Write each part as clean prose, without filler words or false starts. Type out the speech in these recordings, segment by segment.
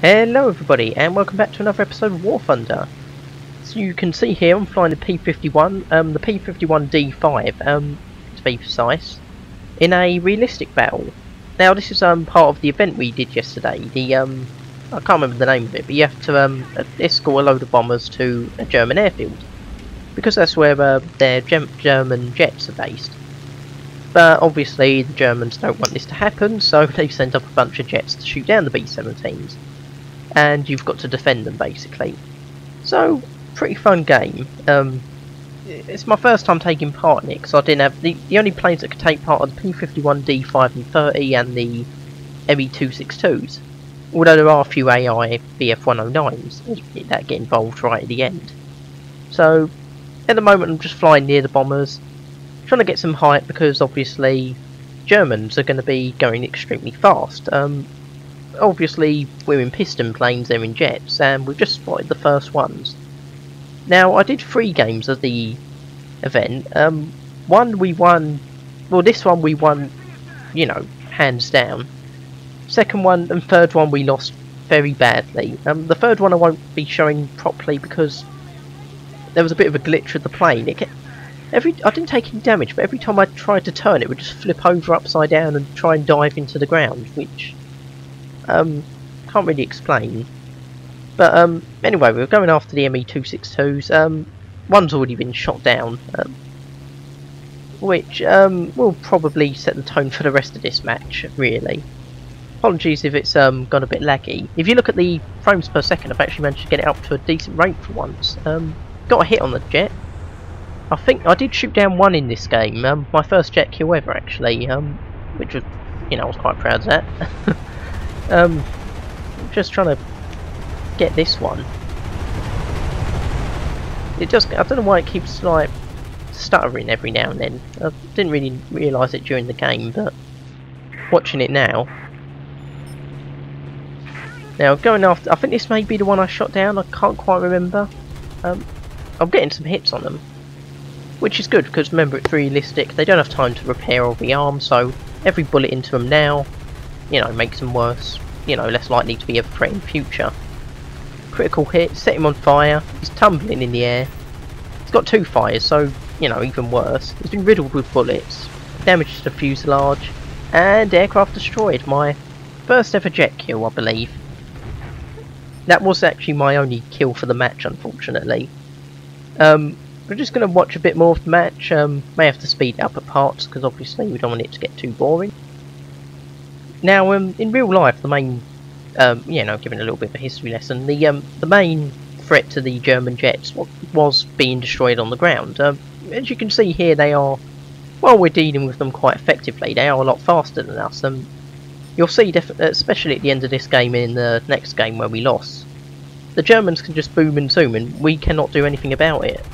Hello everybody and welcome back to another episode of War Thunder. So you can see here I'm flying the P-51, the P-51D5 to be precise, in a realistic battle. Now this is part of the event we did yesterday, I can't remember the name of it, but you have to escort a load of bombers to a German airfield, because that's where their German jets are based. But obviously the Germans don't want this to happen, so they sent up a bunch of jets to shoot down the B-17s. And you've got to defend them basically. So, pretty fun game. It's my first time taking part in it because I didn't have the only planes that could take part are the P-51D5 and 30 and the ME-262s. Although there are a few AI BF-109s that get involved right at the end. So, at the moment I'm just flying near the bombers, trying to get some height because obviously Germans are going to be going extremely fast. Obviously we're in piston planes, they're in jets, and we've just spotted the first ones. Now I did 3 games of the event. One we won, well this one we won, you know, hands down. Second one and third one we lost very badly. The third one I won't be showing properly because there was a bit of a glitch with the plane. I didn't take any damage, but every time I tried to turn it would just flip over upside down and try and dive into the ground, which can't really explain. But anyway, we're going after the ME-262s. One's already been shot down, which will probably set the tone for the rest of this match, really. Apologies if it's gone a bit laggy. If you look at the frames per second, I've actually managed to get it up to a decent rate for once. Got a hit on the jet. I think I did shoot down one in this game, my first jet kill ever actually, which was, you know, I was quite proud of that. Just trying to get this one. It just, I don't know why it keeps like stuttering every now and then. I didn't really realise it during the game, but watching it now. Now going after, I think this may be the one I shot down, I can't quite remember. I'm getting some hits on them, which is good because remember it's realistic, they don't have time to repair or rearm, so every bullet into them now, you know, makes them worse, you know, less likely to be a threat in future. Critical hit, set him on fire, he's tumbling in the air. He's got 2 fires, so, you know, even worse. He's been riddled with bullets, damage to the fuselage, and aircraft destroyed. My first ever jet kill, I believe. That was actually my only kill for the match, unfortunately. We're just going to watch a bit more of the match, may have to speed it up at parts, because obviously we don't want it to get too boring. Now, in real life, the main, you know, giving a little bit of a history lesson, the main threat to the German jets was being destroyed on the ground. As you can see here, they are, well, we're dealing with them quite effectively. They are a lot faster than us. You'll see, especially at the end of this game, in the next game where we lost, the Germans can just boom and zoom, and we cannot do anything about it.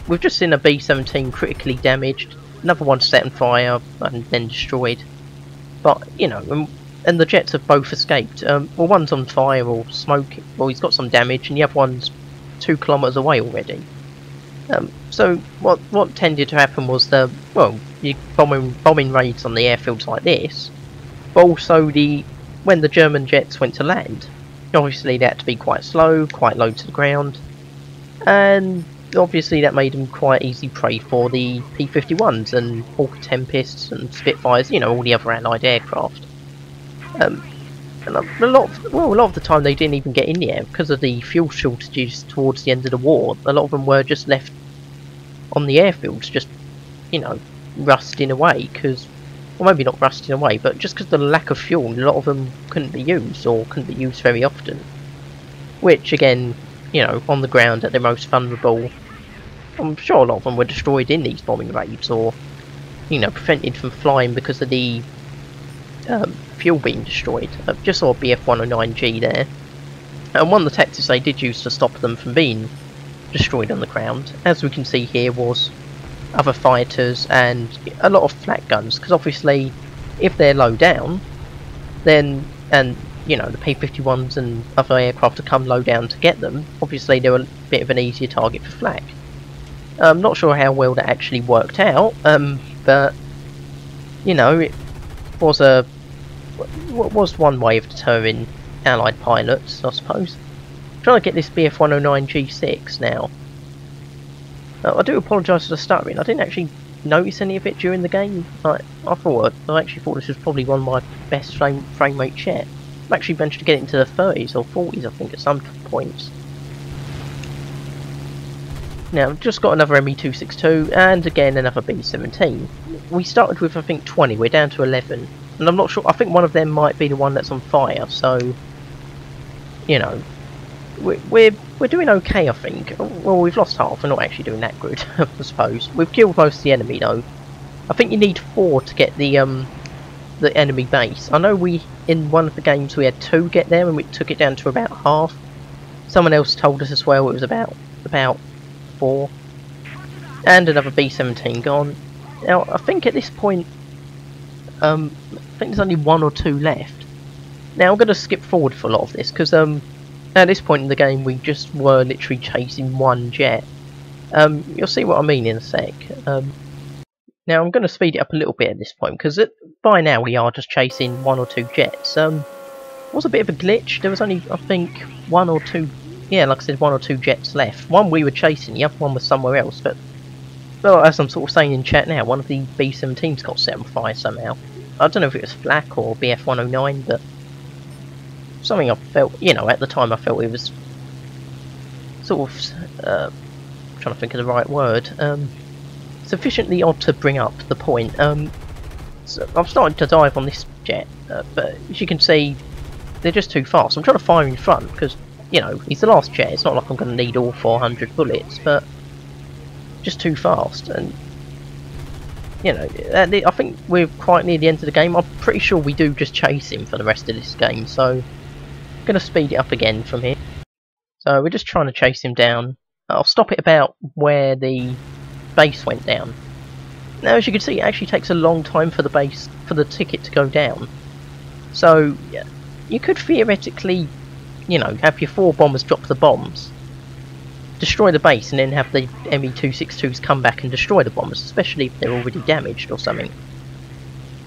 We've just seen a B-17 critically damaged, another one set on fire and then destroyed. But, you know, and the jets have both escaped. Well, one's on fire or smoking. Well, he's got some damage, and the other one's 2 kilometres away already. So what tended to happen was you bombing raids on the airfields like this, but also when the German jets went to land, obviously they had to be quite slow, quite low to the ground, and obviously that made them quite easy prey for the P-51s and Hawker Tempests and Spitfires, you know, all the other allied aircraft. And a lot of the time they didn't even get in the air because of the fuel shortages towards the end of the war. A lot of them were just left on the airfields, just, you know, rusting away, because, well, maybe not rusting away, but just because of the lack of fuel, a lot of them couldn't be used, or couldn't be used very often. Which, again, you know, on the ground at their most vulnerable, I'm sure a lot of them were destroyed in these bombing raids, or, you know, prevented from flying because of the fuel being destroyed. Just saw a BF-109G there, and one of the tactics they did use to stop them from being destroyed on the ground, as we can see here, was other fighters and a lot of flak guns, because obviously if they're low down, then, and you know, the P-51s and other aircraft to come low down to get them, obviously they're a bit of an easier target for flak. I'm not sure how well that actually worked out, but you know, it was one way of deterring Allied pilots, I suppose. Trying to get this Bf-109 G6 now. I do apologise for the stuttering. I didn't actually notice any of it during the game. I actually thought this was probably one of my best frame rate yet. I've actually managed to get it into the 30s or 40s, I think, at some points. Now, I've just got another ME-262 and again another B-17. We started with, I think, 20. We're down to 11. And I'm not sure. I think one of them might be the one that's on fire. So, you know, we're doing okay, I think. Well, we've lost half. We're not actually doing that good, I suppose. We've killed most of the enemy, though. I think you need 4 to get the enemy base. I know in one of the games we had 2 get there, and we took it down to about half. Someone else told us as well it was about 4. And another B-17 gone. Now, I think at this point, I think there's only 1 or 2 left. Now, I'm going to skip forward for a lot of this, because at this point in the game, we just were literally chasing 1 jet. You'll see what I mean in a sec. Now, I'm going to speed it up a little bit at this point, because by now we are just chasing 1 or 2 jets. It was a bit of a glitch. There was only, I think, 1 or 2... Yeah, like I said, 1 or 2 jets left. One we were chasing, the other one was somewhere else. But, well, as I'm sort of saying in chat now, one of the B-17s got set on fire somehow. I don't know if it was flak or Bf-109, but something I felt, you know, at the time I felt it was sort of, trying to think of the right word, sufficiently odd to bring up the point. So I've started to dive on this jet, but as you can see, they're just too fast. I'm trying to fire in front because, you know, he's the last jet. It's not like I'm going to need all 400 bullets, but just too fast. And, you know, I think we're quite near the end of the game. I'm pretty sure we do just chase him for the rest of this game, so I'm going to speed it up again from here. So we're just trying to chase him down. I'll stop it about where the base went down. Now, as you can see, it actually takes a long time for the ticket to go down. So yeah, you could theoretically, you know, have your 4 bombers drop the bombs, destroy the base, and then have the ME-262s come back and destroy the bombers, especially if they're already damaged or something.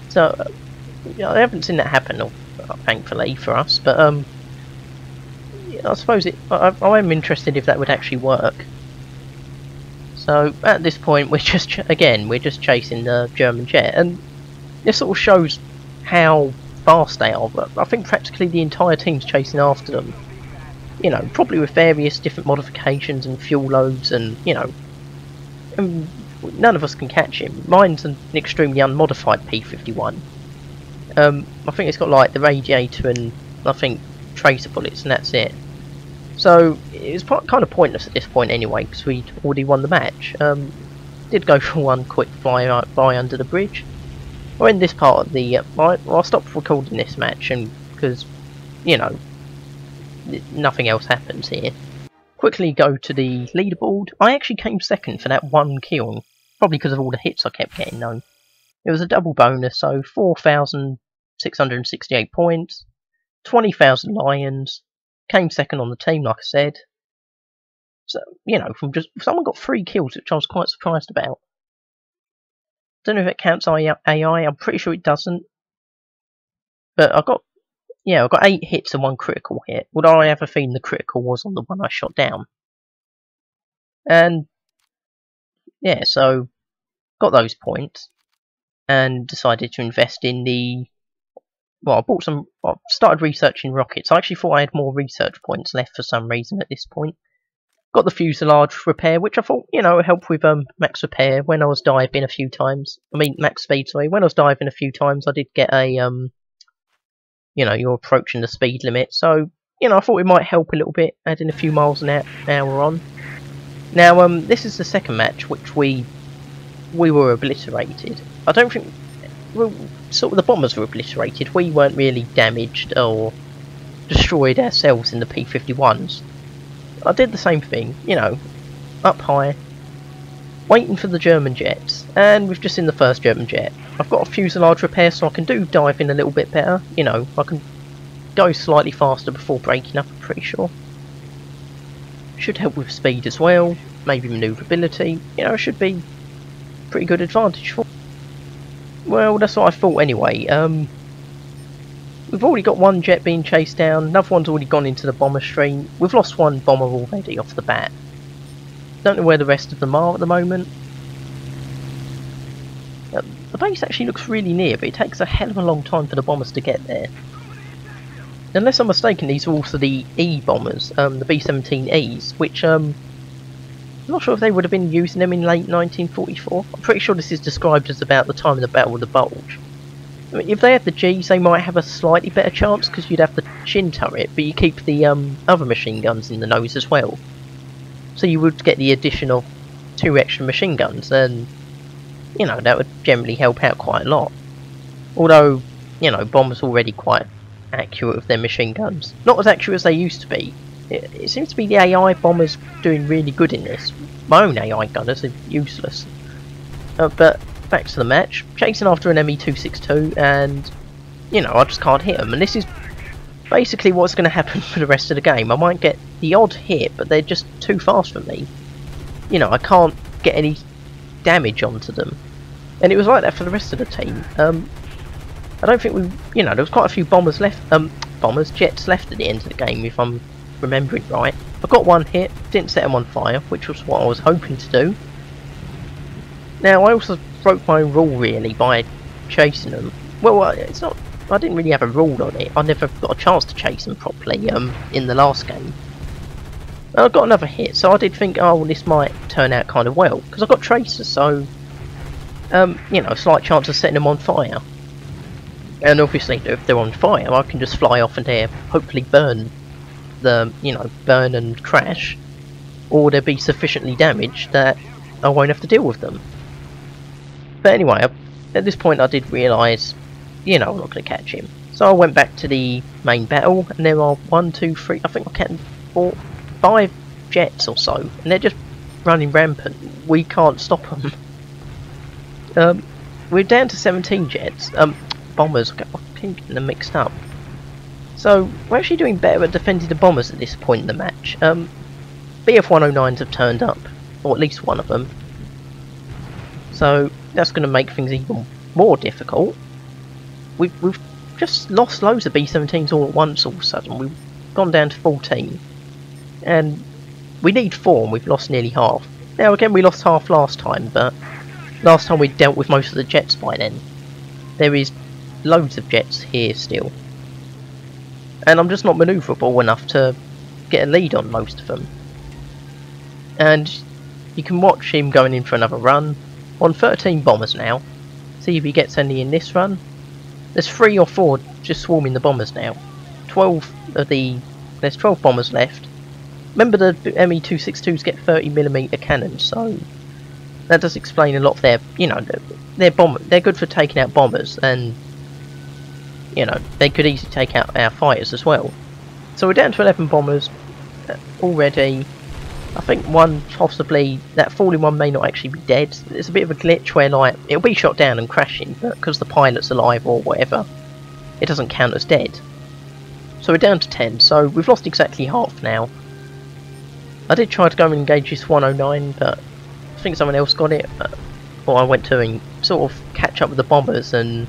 So I haven't seen that happen, thankfully for us, but I suppose I am interested if that would actually work. So at this point, we're just chasing the German jet, and this sort of shows how fast they are. But I think practically the entire team's chasing after them. You know, probably with various different modifications and fuel loads, and you know, none of us can catch him. Mine's an extremely unmodified P-51. I think it's got like the radiator and I think tracer bullets, and that's it. So it's kind of pointless at this point anyway, because we'd already won the match. Did go for one quick fly by under the bridge. We're in this part of the... I'll stop recording this match, and because, you know, nothing else happens here. Quickly go to the leaderboard. I actually came second for that 1 kill, probably because of all the hits I kept getting though. It was a double bonus, so 4,668 points, 20,000 lions. Came second on the team, like I said. So, you know, someone got 3 kills, which I was quite surprised about. Don't know if it counts AI. I'm pretty sure it doesn't. But I got 8 hits and 1 critical hit. Would I have a feeling the critical was on the one I shot down? And yeah, so got those points and decided to invest in the. Well, I started researching rockets. I actually thought I had more research points left for some reason at this point. Got the fuselage repair, which I thought, you know, helped with max repair when I was diving a few times. I mean, max speed, sorry. When I was diving a few times, I did get a, you know, you're approaching the speed limit. So, you know, I thought it might help a little bit, adding a few miles an hour on. Now, this is the second match, which we were obliterated. I don't think... Well, sort of the bombers were obliterated. We weren't really damaged or destroyed ourselves in the P-51s. I did the same thing, you know, up high, waiting for the German jets, and we've just seen the first German jet. I've got a fuselage repair, so I can do diving a little bit better. You know, I can go slightly faster before breaking up, I'm pretty sure. Should help with speed as well, maybe manoeuvrability. You know, it should be pretty good advantage for. Well, that's what I thought anyway. We've already got one jet being chased down, another one's already gone into the bomber stream. We've lost one bomber already off the bat. Don't know where the rest of them are at the moment. The base actually looks really near, but it takes a hell of a long time for the bombers to get there. Unless I'm mistaken, these are also the E bombers, the B-17Es, which I'm not sure if they would have been using them in late 1944. I'm pretty sure this is described as about the time of the Battle of the Bulge. I mean, if they had the Gs, they might have a slightly better chance because you'd have the chin turret, but you keep the other machine guns in the nose as well. So you would get the addition of 2 extra machine guns, and you know, that would generally help out quite a lot. Although, you know, bombers are already quite accurate with their machine guns. Not as accurate as they used to be. It seems to be the AI bombers doing really good in this. My own AI gunners are useless. But back to the match. Chasing after an ME-262 and, you know, I just can't hit them. And this is basically what's going to happen for the rest of the game. I might get the odd hit, but they're just too fast for me. You know, I can't get any damage onto them. And it was like that for the rest of the team. I don't think you know, there was quite a few bombers left, jets left at the end of the game, if I'm remembering right. I got one hit, didn't set them on fire, which was what I was hoping to do. Now, I also broke my own rule, really, by chasing them. Well, it's not, I didn't really have a rule on it. I never got a chance to chase them properly, in the last game. I got another hit, so I did think, oh, well, this might turn out kind of well, because I got tracers, so, you know, a slight chance of setting them on fire. And obviously, if they're on fire, I can just fly off and there, hopefully burn the, you know, burn and crash, or they'll be sufficiently damaged that I won't have to deal with them. But anyway, at this point I did realise, you know, I'm not going to catch him. So I went back to the main battle, and there are 1, 2, 3, I think I counted 4, 5 jets or so, and they're just running rampant. We can't stop them. We're down to 17 jets, bombers, I keep getting them mixed up. So we're actually doing better at defending the bombers at this point in the match. BF-109s have turned up, or at least one of them. So that's going to make things even more difficult. We've just lost loads of B-17s all at once all of a sudden. We've gone down to 14. And we need 4 and we've lost nearly half. Now again, we lost half last time, but last time we dealt with most of the jets by then. There is loads of jets here still. And I'm just not manoeuvrable enough to get a lead on most of them. And you can watch him going in for another run. On 13 bombers now. See if he gets any in this run. There's 3 or 4 just swarming the bombers now. 12 of the... There's 12 bombers left. Remember the ME-262s get 30mm cannons, so that does explain a lot of their, you know, they're good for taking out bombers, and you know, they could easily take out our fighters as well. So we're down to 11 bombers already. I think one, possibly, that falling one may not actually be dead. There's a bit of a glitch where, like, it'll be shot down and crashing, but because the pilot's alive or whatever, it doesn't count as dead. So we're down to 10, so we've lost exactly half now. I did try to go and engage this 109, but I think someone else got it. Or I went to sort of catch up with the bombers and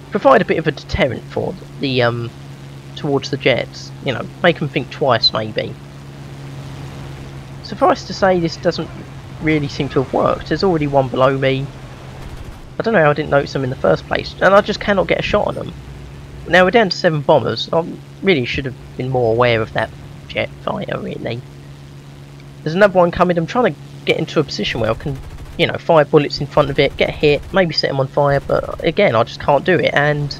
provide a bit of a deterrent for the towards the jets. You know, make them think twice maybe. Suffice to say, this doesn't really seem to have worked. There's already one below me. I don't know how I didn't notice them in the first place, and I just cannot get a shot on them. Now we're down to 7 bombers. I really should have been more aware of that jet fighter, really. There's another one coming. I'm trying to get into a position where I can, you know, fire bullets in front of it, get a hit, maybe set them on fire, but again, I just can't do it, and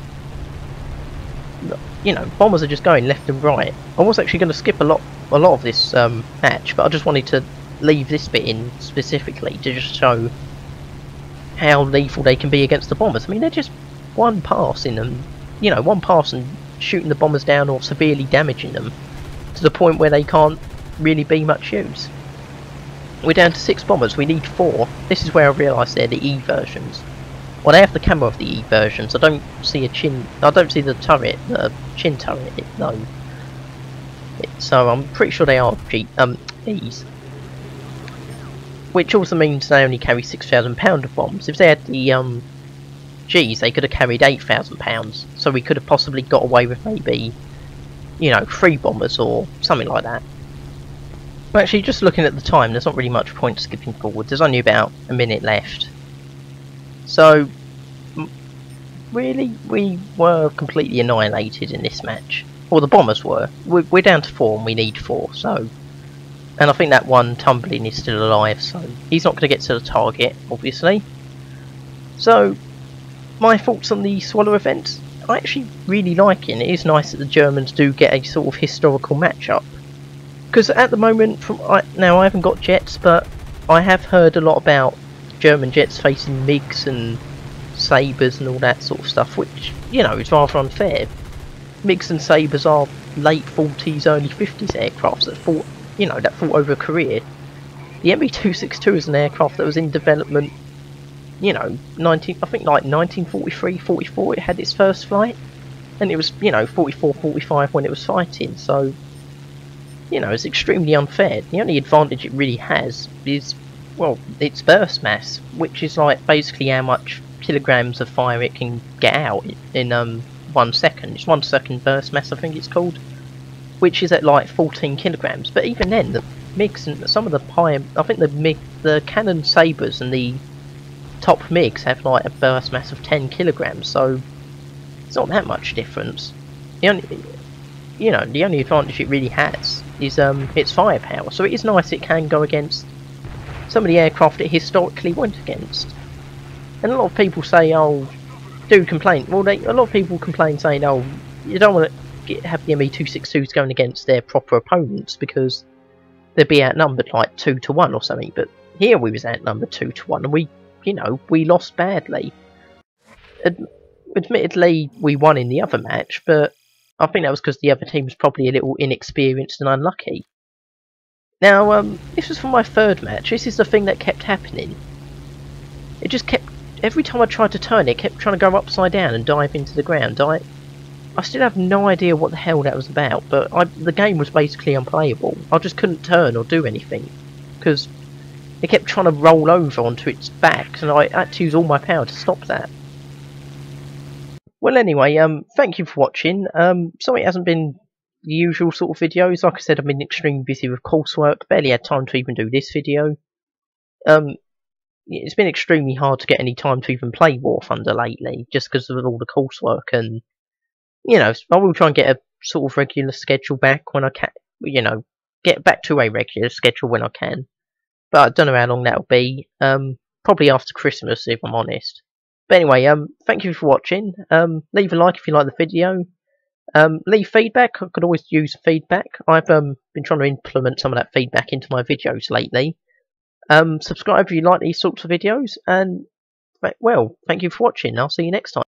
you know, bombers are just going left and right. I was actually going to skip a lot of this match, but I just wanted to leave this bit in specifically to just show how lethal they can be against the bombers. I mean, they're just one pass in them, you know, one pass and shooting the bombers down or severely damaging them to the point where they can't really be much use. We're down to 6 bombers, we need 4. This is where I realised they're the E versions. Well, they have the camera of the E versions. I don't see the turret, the chin turret, no. So I'm pretty sure they are E's. Which also means they only carry £6,000 of bombs. If they had the geez, they could have carried £8,000, so we could have possibly got away with maybe, you know, 3 bombers or something like that. But actually, just looking at the time, there's not really much point skipping forward. There's only about a minute left. So, really, we were completely annihilated in this match. Well, the bombers were. We're down to 4 and we need 4, so... And I think that one tumbling is still alive, so he's not going to get to the target, obviously. So, my thoughts on the Swallow event? I actually really like it. It is nice that the Germans do get a sort of historical matchup. Because at the moment, now I haven't got jets, but I have heard a lot about German jets facing MiGs and Sabres and all that sort of stuff, which, you know, is rather unfair. MiGs and Sabres are late 40s, early 50s aircraft that fought, you know, that fought over a career. The ME-262 is an aircraft that was in development, you know, I think like 1943, 44 it had its first flight, and it was, you know, 44, 45 when it was fighting, so, you know, it's extremely unfair. The only advantage it really has is, well, its burst mass, which is like basically how much kilograms of fire it can get out in 1 second. It's 1 second burst mass, I think it's called, which is at like 14 kilograms. But even then, the MiGs and some of the higher, I think the Cannon Sabres and the top MiGs have like a burst mass of 10 kilograms, so it's not that much difference. The only advantage it really has is its firepower. So it is nice it can go against some of the aircraft it historically went against. And a lot of people say, oh, do complain. Well, a lot of people complain saying, oh, you don't want to have the ME-262s going against their proper opponents because they'd be outnumbered like 2 to 1 or something. But here we was outnumbered 2 to 1, and we lost badly. Admittedly, we won in the other match, but I think that was because the other team was probably a little inexperienced and unlucky. Now, this was for my 3rd match. This is the thing that kept happening. It just kept, every time I tried to turn it kept trying to go upside down and dive into the ground. I still have no idea what the hell that was about, but the game was basically unplayable. I just couldn't turn or do anything, because it kept trying to roll over onto its back, and I had to use all my power to stop that. Well, anyway, thank you for watching. Sorry it hasn't been the usual sort of videos. Like I said, I've been extremely busy with coursework, barely had time to even do this video. It's been extremely hard to get any time to even play War Thunder lately, just because of all the coursework, and, you know, I will try and get a sort of regular schedule back when I can, you know, get back to a regular schedule when I can. But I don't know how long that'll be, probably after Christmas if I'm honest. But anyway, thank you for watching. Leave a like if you like the video. Leave feedback. I could always use feedback. I've been trying to implement some of that feedback into my videos lately. Subscribe if you like these sorts of videos, and, well, thank you for watching. I'll see you next time.